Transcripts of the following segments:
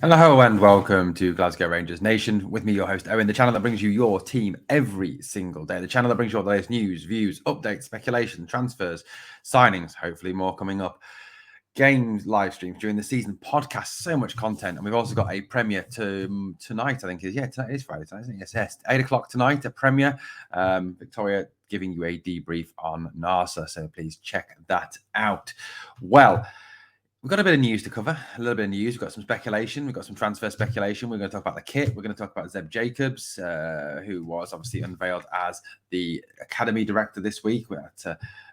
Hello and welcome to Glasgow Rangers Nation. With me, your host Owen, the channel that brings you your team every single day. The channel that brings you all the latest news, views, updates, speculation, transfers, signings, hopefully more coming up, games, live streams during the season, podcasts, so much content. And we've also got a premiere tonight, I think. Tonight is Friday, tonight, isn't it? Yes. 8 o'clock tonight, a premiere. Victoria giving you a debrief on NASA. So please check that out. Well, we've got a bit of news to cover, a little bit of news. We've got some speculation. We've got some transfer speculation. We're going to talk about the kit. We're going to talk about Zeb Jacobs, who was obviously unveiled as the academy director this week.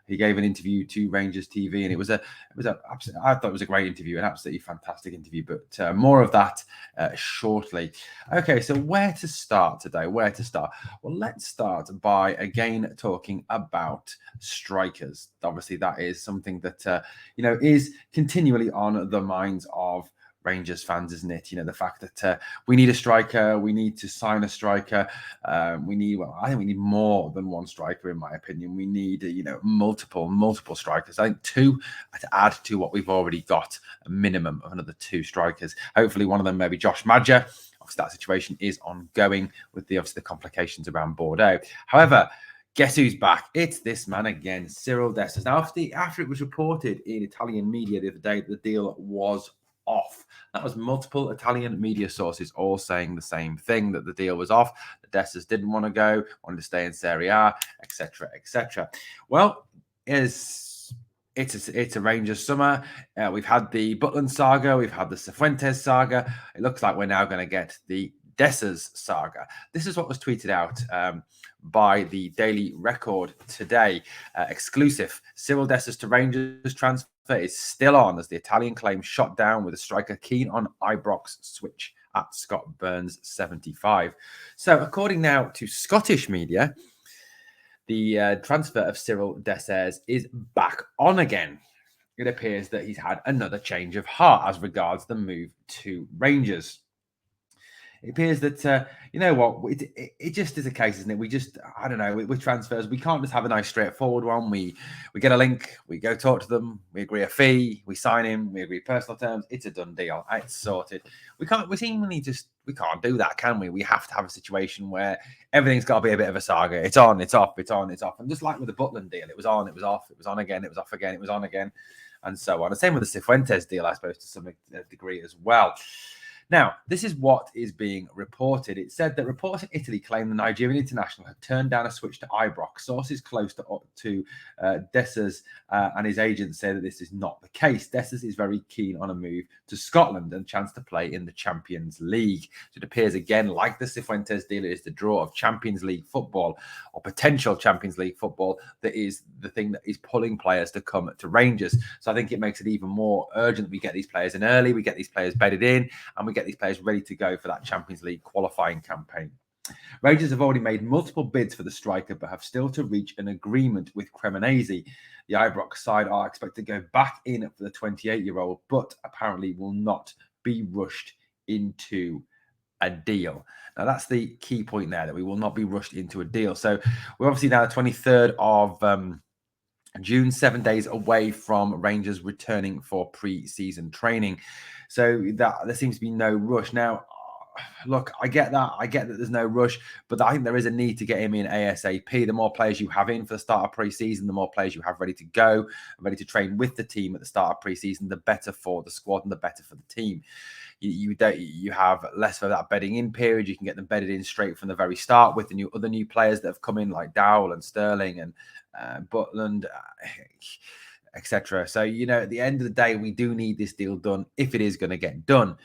He gave an interview to Rangers TV, and it was I thought it was a great interview, an absolutely fantastic interview. But more of that shortly. Okay, so where to start today? Where to start? Well, let's start by again talking about strikers. Obviously, that is something that is continually on the minds of Rangers fans, isn't it? The fact that we need a striker, we need to sign a striker. I think we need more than one striker, in my opinion. We need, multiple strikers. I think two to add to what we've already got, a minimum of another two strikers. Hopefully, one of them maybe Josh Madger. Obviously, that situation is ongoing with the complications around Bordeaux. However, guess who's back? It's this man again, Cyriel Dessers. Now, after it was reported in Italian media the other day that the deal was off. That was multiple Italian media sources all saying the same thing, that the deal was off, that Dessers didn't want to go, wanted to stay in Serie A, etc., etc. Well, it's a Rangers summer. We've had the Butland saga, we've had the Cifuentes saga. It looks like we're now going to get the Dessers saga. This is what was tweeted out by the Daily Record today. Exclusive. Cyriel Dessers to Rangers transfer is still on as the Italian claim shot down with a striker keen on Ibrox switch at Scott Burns 75. So according now to Scottish media, the transfer of Cyriel Dessers is back on again. It appears that he's had another change of heart as regards the move to Rangers. It appears that, it just is a case, isn't it? I don't know, with transfers, we can't just have a nice straightforward one. We get a link, we go talk to them, we agree a fee, we sign him, we agree personal terms. It's a done deal. It's sorted. We can't do that, can we? We have to have a situation where everything's got to be a bit of a saga. It's on, it's off, it's on, it's off. And just like with the Butland deal, it was on, it was off, it was on again, it was off again, it was on again, and so on. The same with the Cifuentes deal, I suppose, to some degree as well. Now, this is what is being reported. It said that reports in Italy claim the Nigerian international had turned down a switch to Ibrox. Sources close to Dessers and his agents say that this is not the case. Dessers is very keen on a move to Scotland and a chance to play in the Champions League. So it appears again, like the Cifuentes deal, it is the draw of Champions League football or potential Champions League football that is the thing that is pulling players to come to Rangers. So I think it makes it even more urgent that we get these players in early, we get these players bedded in, and we get these players ready to go for that Champions League qualifying campaign. Rangers have already made multiple bids for the striker, but have still to reach an agreement with Cremonese. The Ibrox side are expected to go back in for the 28-year-old, but apparently will not be rushed into a deal. Now, that's the key point there, that we will not be rushed into a deal. So we're obviously now the 23rd of June, 7 days away from Rangers returning for pre-season training. So that there seems to be no rush. Now, look, I get that. I get that there's no rush, but I think there is a need to get him in ASAP. The more players you have in for the start of pre-season, the more players you have ready to go and ready to train with the team at the start of pre-season, the better for the squad and the better for the team. You have less of that bedding in period. You can get them bedded in straight from the very start with the other new players that have come in, like Dowell and Sterling and Butland, etc. So, at the end of the day, we do need this deal done if it is going to get done.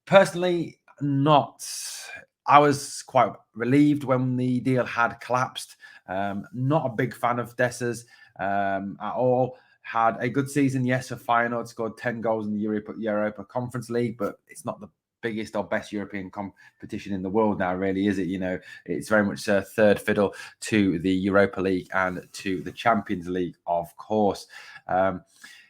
Personally, I was quite relieved when the deal had collapsed. Not a big fan of Dessers at all. Had a good season, yes, for Feyenoord, scored 10 goals in the Europa Conference League, but it's not the biggest or best European competition in the world now, really, is it? It's very much a third fiddle to the Europa League and to the Champions League, of course.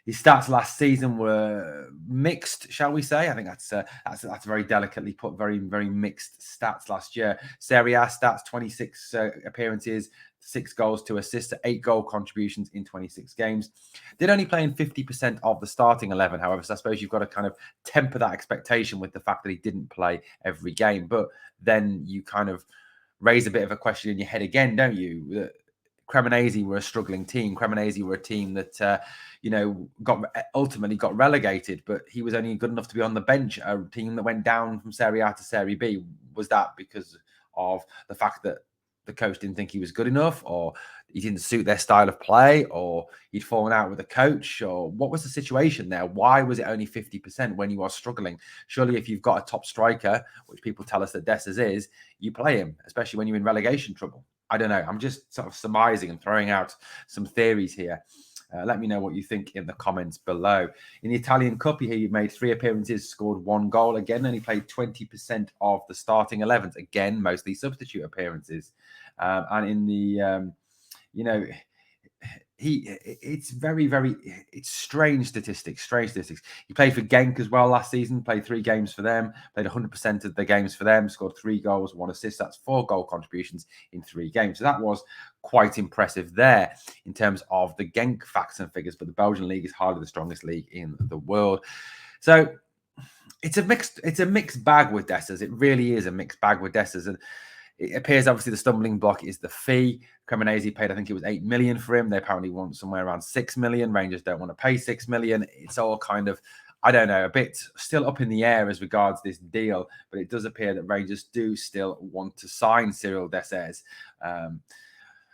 His stats last season were mixed, shall we say? I think that's very delicately put. Very, very mixed stats last year. Serie A stats: 26 appearances, 6 goals, 2 assists, 8 goal contributions in 26 games. Did only play in 50% of the starting 11, however, so I suppose you've got to kind of temper that expectation with the fact that he didn't play every game. But then you kind of raise a bit of a question in your head again, don't you? Cremonese were a struggling team. Cremonese were a team that, ultimately got relegated, but he was only good enough to be on the bench. A team that went down from Serie A to Serie B. Was that because of the fact that the coach didn't think he was good enough, or he didn't suit their style of play, or he'd fallen out with the coach, or what was the situation there? Why was it only 50% when you are struggling? Surely if you've got a top striker, which people tell us that Dessers is, you play him, especially when you're in relegation trouble. I don't know. I'm just sort of surmising and throwing out some theories here. Let me know what you think in the comments below. In the Italian Cup, he made 3 appearances, scored 1 goal. Again, only played 20% of the starting 11s. Again, mostly substitute appearances. And in the, it's it's strange statistics. He played for Genk as well last season, played 3 games for them, played 100% of the games for them, scored 3 goals, 1 assist. That's 4 goal contributions in 3 games. So that was quite impressive there in terms of the Genk facts and figures. But the Belgian league is hardly the strongest league in the world. So it's a mixed bag with Dessers. It really is a mixed bag with Dessers. And it appears obviously the stumbling block is the fee. Cremonese paid, I think it was 8 million for him. They apparently want somewhere around 6 million. Rangers don't want to pay 6 million. It's all kind of, I don't know, a bit still up in the air as regards this deal. But it does appear that Rangers do still want to sign Cyriel Dessers.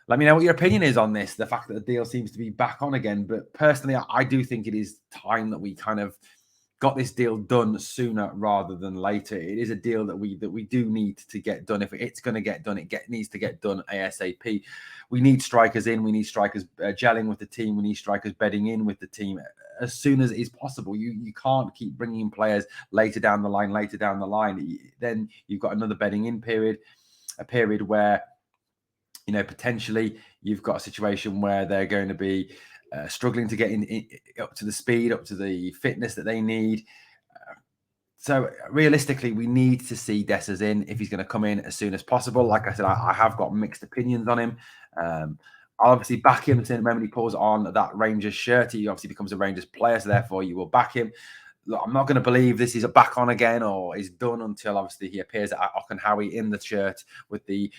Let me know what your opinion is on this. The fact that the deal seems to be back on again. But personally, I do think it is time that we kind of got this deal done sooner rather than later. It is a deal that we do need to get done. If it's going to get done, needs to get done ASAP. We need strikers in. We need strikers gelling with the team. We need strikers bedding in with the team as soon as it is possible. You can't keep bringing in players later down the line. Then you've got another bedding in period, a period where potentially you've got a situation where they're going to be struggling to get in up to the speed, up to the fitness that they need. So realistically, we need to see Dessers in if he's going to come in as soon as possible. Like I said, I have got mixed opinions on him. I'll obviously back him the moment he pulls on that Rangers shirt. He obviously becomes a Rangers player, so therefore you will back him. Look, I'm not going to believe this is back on again or is done until obviously he appears at Auchenhowie in the shirt with the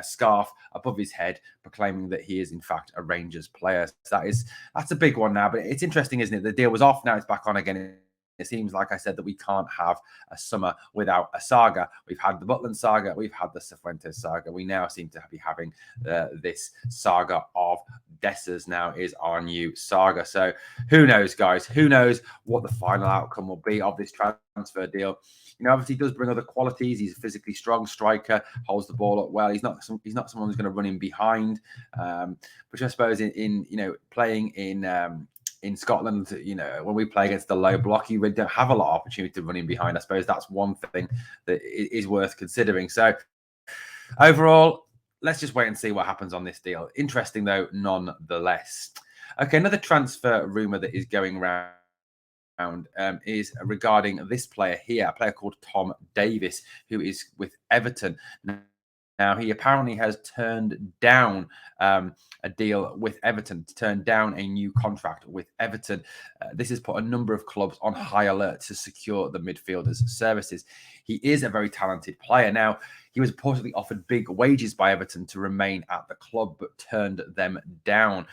scarf above his head, proclaiming that he is in fact a Rangers player. So that's a big one now. But it's interesting, isn't it? The deal was off, now it's back on again. It seems, like I said, that we can't have a summer without a saga. We've had the Butland saga. We've had the Cifuentes saga. We now seem to be having this saga of Dessers now is our new saga. So who knows, guys? Who knows what the final outcome will be of this transfer deal? Obviously he does bring other qualities. He's a physically strong striker, holds the ball up well. He's not someone who's going to run in behind, which I suppose in playing in Scotland, when we play against the low block, you really don't have a lot of opportunity to run in behind. I suppose that's one thing that is worth considering. So overall, let's just wait and see what happens on this deal. Interesting, though, nonetheless. Okay, another transfer rumour that is going around is regarding this player here, a player called Tom Davies, who is with Everton. Now, he apparently has turned down a deal with Everton, turned down a new contract with Everton. This has put a number of clubs on high alert to secure the midfielder's services. He is a very talented player. Now, he was reportedly offered big wages by Everton to remain at the club, but turned them down.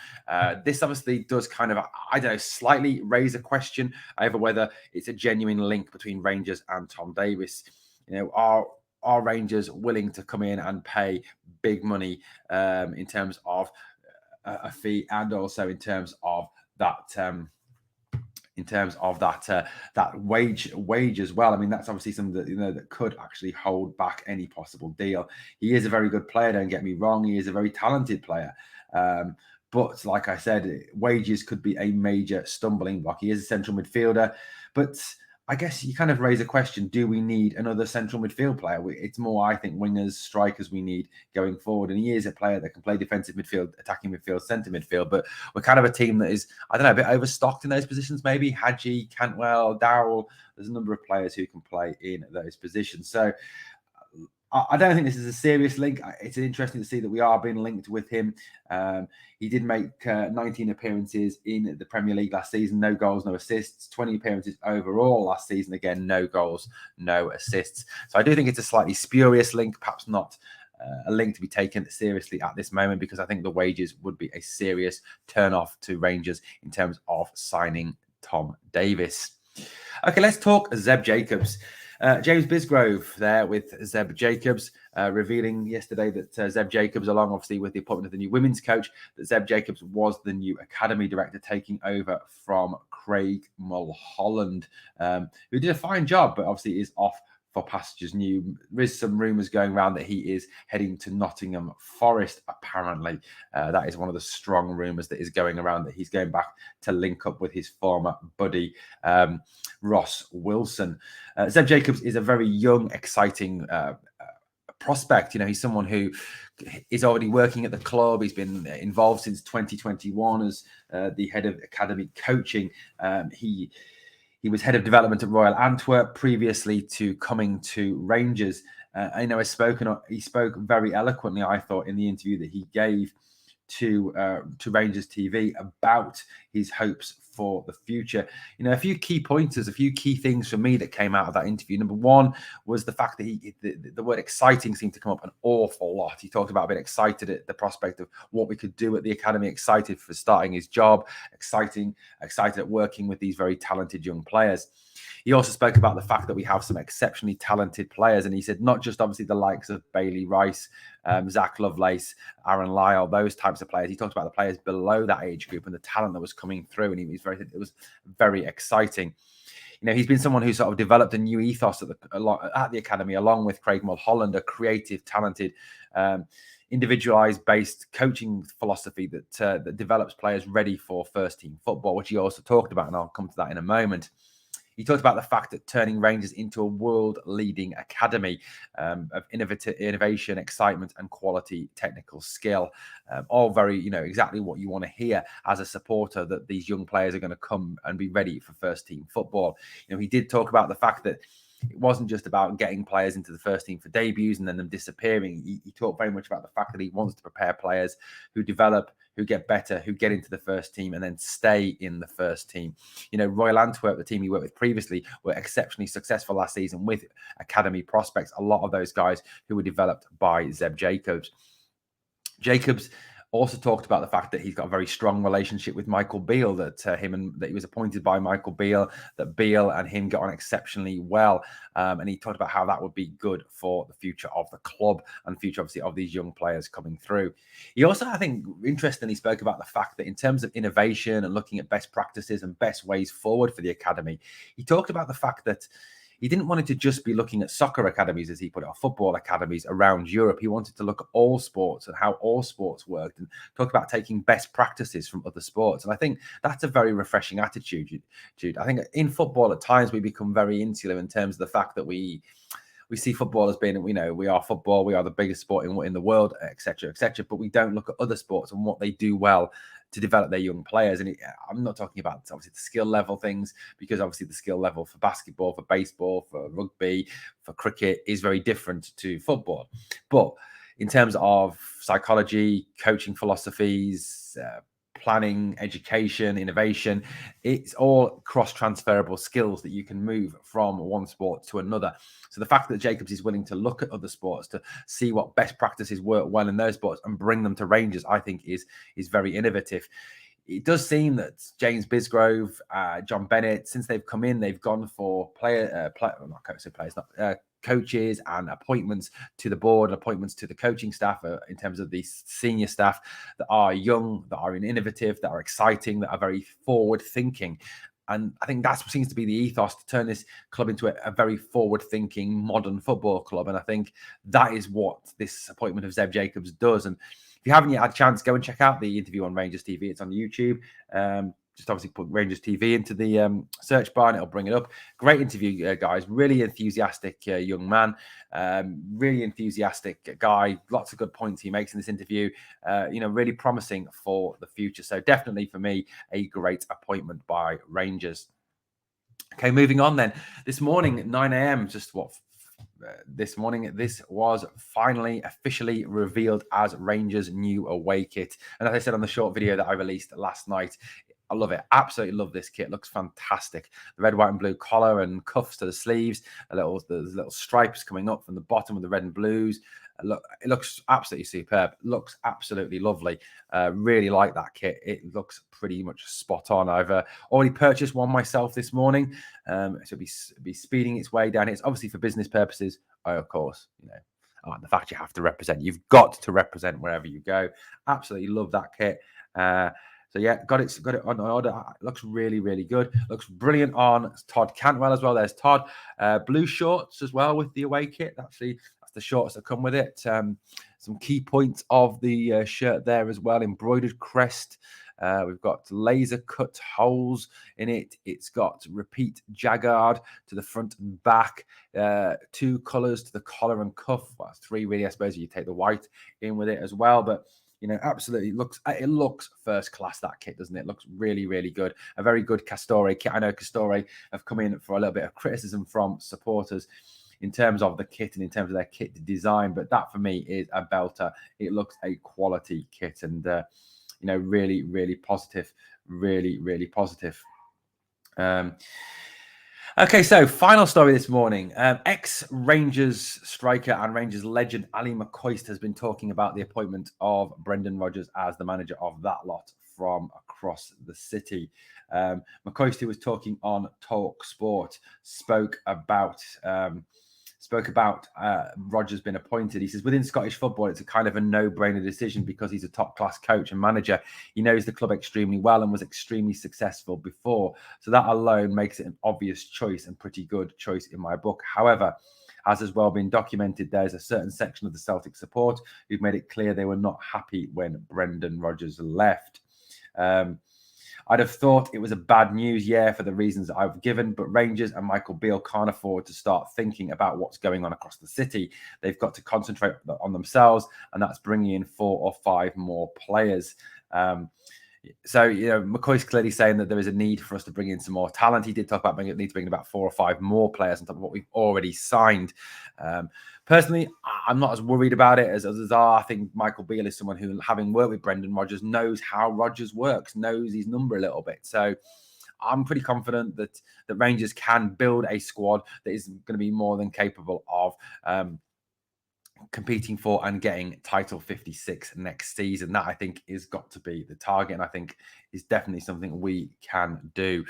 This obviously does kind of, slightly raise a question over whether it's a genuine link between Rangers and Tom Davies. Are Rangers willing to come in and pay big money in terms of a fee, and also in terms of that that wage as well? I mean, that's obviously something that that could actually hold back any possible deal. He is a very good player, don't get me wrong. He is a very talented player. But like I said, wages could be a major stumbling block. He is a central midfielder, but I guess you kind of raise a question: do we need another central midfield player? It's more, I think, wingers, strikers we need going forward. And he is a player that can play defensive midfield, attacking midfield, centre midfield. But we're kind of a team that is, a bit overstocked in those positions. Maybe Hadji, Cantwell, Darrell. There's a number of players who can play in those positions. So I don't think this is a serious link. It's interesting to see that we are being linked with him. He did make 19 appearances in the Premier League last season, no goals, no assists, 20 appearances overall last season, again, no goals, no assists. So I do think it's a slightly spurious link, perhaps not a link to be taken seriously at this moment, because I think the wages would be a serious turn-off to Rangers in terms of signing Tom Davies. Okay, let's talk Zeb Jacobs. James Bisgrove there with Zeb Jacobs, revealing yesterday that Zeb Jacobs, along obviously with the appointment of the new women's coach, that Zeb Jacobs was the new academy director, taking over from Craig Mulholland, who did a fine job, but obviously is off for pastures new. There is some rumours going around that he is heading to Nottingham Forest, apparently. That is one of the strong rumours that is going around, that he's going back to link up with his former buddy, Ross Wilson. Zeb Jacobs is a very young, exciting prospect. You know, he's someone who is already working at the club. He's been involved since 2021 as the head of academy coaching. He was head of development at Royal Antwerp previously to coming to Rangers. I know he spoke very eloquently, I thought, in the interview that he gave to Rangers TV about his hopes for the future. You know, a few key pointers, a few key things for me that came out of that interview. Number one was the fact that the word exciting seemed to come up an awful lot. He talked about being excited at the prospect of what we could do at the academy, excited for starting his job, excited at working with these very talented young players. He also spoke about the fact that we have some exceptionally talented players. And he said, not just obviously the likes of Bailey Rice, Zach Lovelace, Aaron Lyle, those types of players. He talked about the players below that age group and the talent that was coming through. And it was very exciting. You know, he's been someone who sort of developed a new ethos at the academy, along with Craig Mulholland, a creative, talented, individualized based coaching philosophy that develops players ready for first team football, which he also talked about. And I'll come to that in a moment. He talked about the fact that turning Rangers into a world-leading academy of innovation, excitement, and quality technical skill. All very, exactly what you want to hear as a supporter, that these young players are going to come and be ready for first-team football. He did talk about the fact that it wasn't just about getting players into the first team for debuts and then them disappearing. He talked very much about the fact that he wants to prepare players who develop, who get better, who get into the first team and then stay in the first team. Royal Antwerp, the team he worked with previously, were exceptionally successful last season with academy prospects. A lot of those guys who were developed by Zeb Jacobs. Jacobs also talked about the fact that he's got a very strong relationship with Michael Beale, that he was appointed by Michael Beale, that Beale and him got on exceptionally well. And he talked about how that would be good for the future of the club and future, obviously, of these young players coming through. He also, I think, interestingly spoke about the fact that in terms of innovation and looking at best practices and best ways forward for the academy, he talked about the fact that he didn't want it to just be looking at soccer academies, as he put it, or football academies around Europe. He wanted to look at all sports and how all sports worked and talk about taking best practices from other sports. And I think that's a very refreshing attitude, Jude. I think in football at times we become very insular in terms of the fact that we see football as being, we are football, we are the biggest sport in the world, etc., but we don't look at other sports and what they do well to develop their young players. And I'm not talking about obviously the skill level things, because obviously the skill level for basketball, for baseball, for rugby, for cricket is very different to football. But in terms of psychology, coaching philosophies, planning, education, innovation, it's all cross-transferable skills that you can move from one sport to another. So the fact that Jacobs is willing to look at other sports to see what best practices work well in those sports and bring them to Rangers, I think is very innovative. It does seem that James Bisgrove, John Bennett, since they've come in, they've gone for coaches and appointments to the board and appointments to the coaching staff in terms of the senior staff that are young, that are innovative, that are exciting, that are very forward-thinking. And I think that seems to be the ethos, to turn this club into a very forward-thinking, modern football club. And I think that is what this appointment of Zeb Jacobs does. And if you haven't yet had a chance, go and check out the interview on Rangers TV. It's on YouTube. Just obviously put Rangers TV into the search bar and it'll bring it up. Great interview, guys. Really enthusiastic young man. Really enthusiastic guy. Lots of good points he makes in this interview. Really promising for the future. So definitely for me, a great appointment by Rangers. Okay, moving on then. This morning at 9 a.m, just this morning, this was finally officially revealed as Rangers' new away kit. And as I said on the short video that I released last night, I love it. Absolutely love this kit. Looks fantastic. The red, white, and blue collar and cuffs to the sleeves. There's little stripes coming up from the bottom with the red and blues. It looks absolutely superb. Looks absolutely lovely. Really like that kit. It looks pretty much spot on. I've already purchased one myself this morning. So it'll be speeding its way down. It's obviously for business purposes. Of course, the fact you have to represent. You've got to represent wherever you go. Absolutely love that kit. So yeah, got it on order. It looks really, really good. Looks brilliant on Todd Cantwell as well. There's Todd. Blue shorts as well with the away kit. That's the shorts that come with it. Some key points of the shirt there as well. Embroidered crest. We've got laser cut holes in it. It's got repeat jagard to the front and back. 2 colors to the collar and cuff. Well, that's 3 really, I suppose. You take the white in with it as well, but absolutely it looks first class, that kit, doesn't it? It looks really, really good. A very good Castore kit. I know Castore have come in for a little bit of criticism from supporters in terms of the kit and in terms of their kit design, but that for me is a belter. It looks a quality kit and really, really positive. Really, really positive. Okay, so final story this morning. Ex-Rangers striker and Rangers legend Ali McCoist has been talking about the appointment of Brendan Rodgers as the manager of that lot from across the city. McCoist, who was talking on Talk Sport, spoke about Rodgers being appointed. He says, within Scottish football, it's a kind of a no-brainer decision because he's a top-class coach and manager. He knows the club extremely well and was extremely successful before. So that alone makes it an obvious choice and pretty good choice in my book. However, as has well been documented, there's a certain section of the Celtic support who've made it clear they were not happy when Brendan Rodgers left. I'd have thought it was a bad news year for the reasons I've given, but Rangers and Michael Beale can't afford to start thinking about what's going on across the city. They've got to concentrate on themselves, and that's bringing in 4 or 5 more players. So, McCoy's clearly saying that there is a need for us to bring in some more talent. He did talk about need to bring in about 4 or 5 more players on top of what we've already signed. Personally, I'm not as worried about it as others are. I think Michael Beale is someone who, having worked with Brendan Rodgers, knows how Rodgers works, knows his number a little bit. So I'm pretty confident that Rangers can build a squad that is going to be more than capable of competing for and getting title 56 next season. That I think is got to be the target, and I think is definitely something we can do.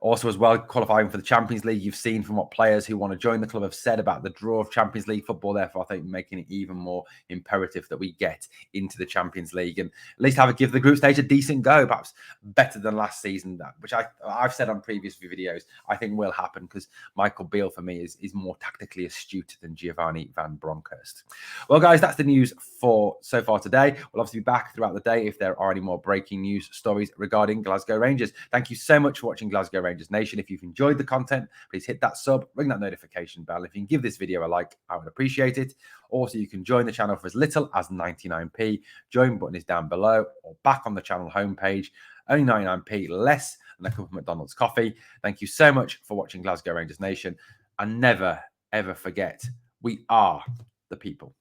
Also as well, qualifying for the Champions League, you've seen from what players who want to join the club have said about the draw of Champions League football. Therefore, I think making it even more imperative that we get into the Champions League and at least give the group stage a decent go, perhaps better than last season, which I've said on previous videos I think will happen because Michael Beale for me is more tactically astute than Giovanni Van Bronckhorst. Well, guys, that's the news for so far today. We'll obviously be back throughout the day if there are any more breaking news stories regarding Glasgow Rangers. Thank you so much for watching Glasgow Rangers Nation. If you've enjoyed the content, please hit that sub, ring that notification bell. If you can give this video a like, I would appreciate it. Also, you can join the channel for as little as 99p. Join button is down below or back on the channel homepage. Only 99p less than a cup of McDonald's coffee. Thank you so much for watching Glasgow Rangers Nation. And never, ever forget, we are the people.